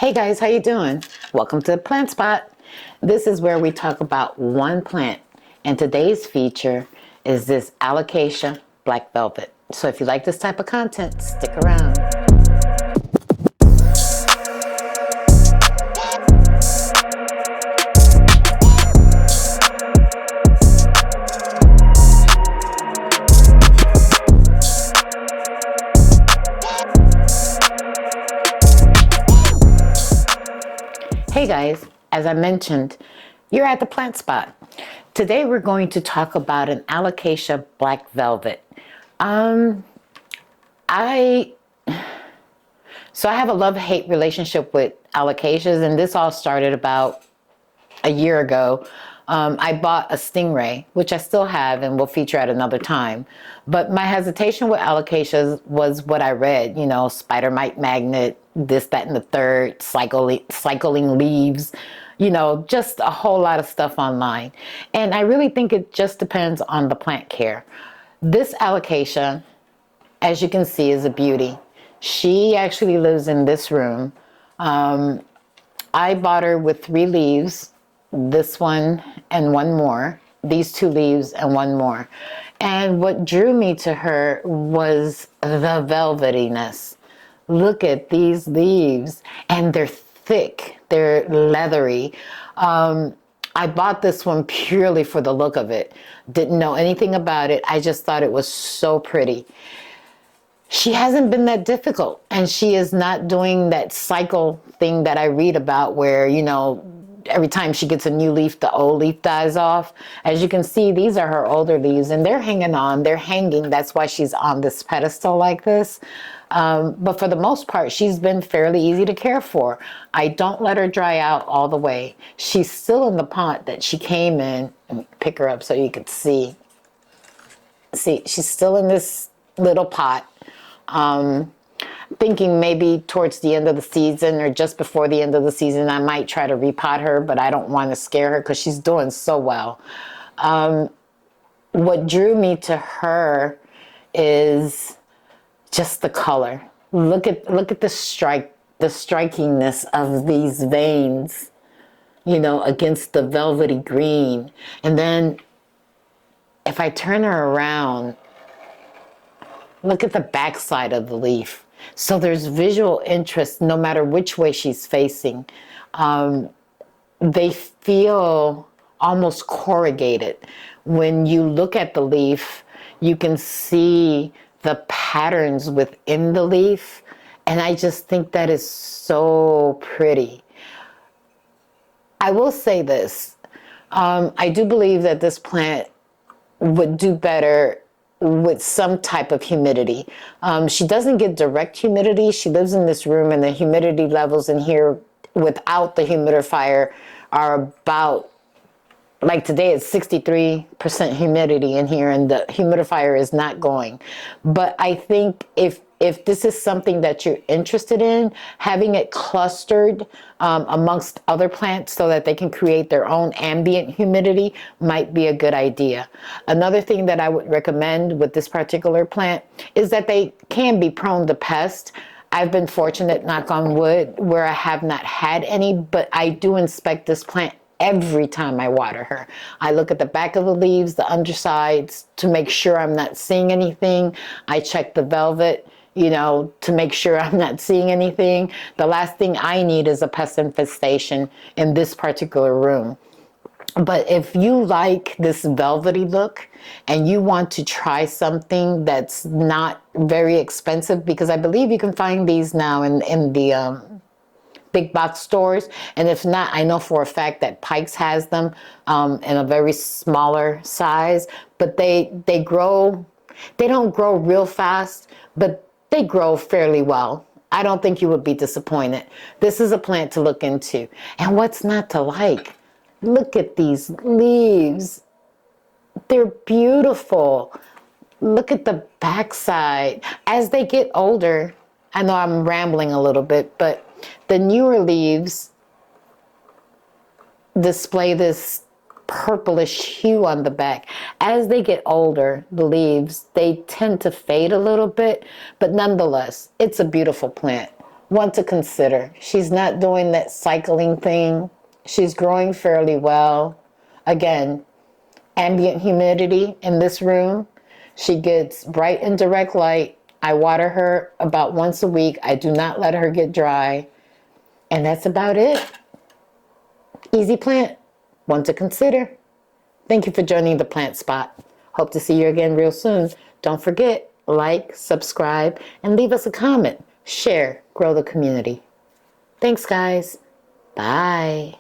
Hey guys, how you doing? Welcome to Plant Spot. This is where we talk about one plant, and today's feature is this Alocasia black velvet. So if you like this type of content, stick around. Hey guys, as I mentioned, you're at the Plant Spot. Today we're going to talk about an Alocasia black velvet. I have a love-hate relationship with Alocasias, and this all started about a year ago. I bought a Stingray, which I still have and will feature at another time. But my hesitation with Alocasias was what I read, spider mite magnet, this, that, and the third, cycling leaves, just a whole lot of stuff online. And I really think it just depends on the plant care. This Alocasia, as you can see, is a beauty. She actually lives in this room. I bought her with 3 leaves, this one and one more, these 2 leaves and one more. And what drew me to her was the velvetyness. Look at these leaves, and they're thick, they're leathery. I bought this one purely for the look of it. Didn't know anything about it. I just thought it was so pretty. She hasn't been that difficult, and she is not doing that cycle thing that I read about where, every time she gets a new leaf, the old leaf dies off. As you can see, these are her older leaves, and they're hanging on, they're hanging. That's why she's on this pedestal like this. But for the most part, she's been fairly easy to care for. I don't let her dry out all the way. She's still in the pot that she came in. Let me pick her up so you can see. See, she's still in this little pot. Thinking maybe towards the end of the season or just before the end of the season, I might try to repot her, but I don't want to scare her because she's doing so well. What drew me to her is just the color. Look at the strikingness of these veins, against the velvety green. And then if I turn her around, look at the backside of the leaf. So there's visual interest no matter which way she's facing. They feel almost corrugated. When you look at the leaf, you can see the patterns within the leaf. And I just think that is so pretty. I will say this. I do believe that this plant would do better with some type of humidity. She doesn't get direct humidity. She lives in this room, and the humidity levels in here without the humidifier are about, like today it's 63% humidity in here, and the humidifier is not going. But I think if this is something that you're interested in, having it clustered amongst other plants so that they can create their own ambient humidity might be a good idea. Another thing that I would recommend with this particular plant is that they can be prone to pest. I've been fortunate, knock on wood, where I have not had any, but I do inspect this plant every time I water her. I look at the back of the leaves, the undersides, to make sure I'm not seeing anything. I check the velvet, to make sure I'm not seeing anything. The last thing I need is a pest infestation in this particular room. But if you like this velvety look and you want to try something that's not very expensive, because I believe you can find these now in the big box stores, and if not, I know for a fact that Pikes has them in a very smaller size, but they don't grow real fast, but they grow fairly well. I don't think you would be disappointed. This is a plant to look into. And what's not to like? Look at these leaves. They're beautiful. Look at the backside. As they get older, I know I'm rambling a little bit, but the newer leaves display this purplish hue on the back. As they get older, the leaves, they tend to fade a little bit, but nonetheless, it's a beautiful plant. one to consider. She's not doing that cycling thing. She's growing fairly well. Again, ambient humidity in this room. She gets bright and direct light. I water her about once a week. I do not let her get dry. And that's about it. Easy plant, one to consider. Thank you for joining the Plant Spot. Hope to see you again real soon. Don't forget, like, subscribe, and leave us a comment. Share, grow the community. Thanks, guys. Bye.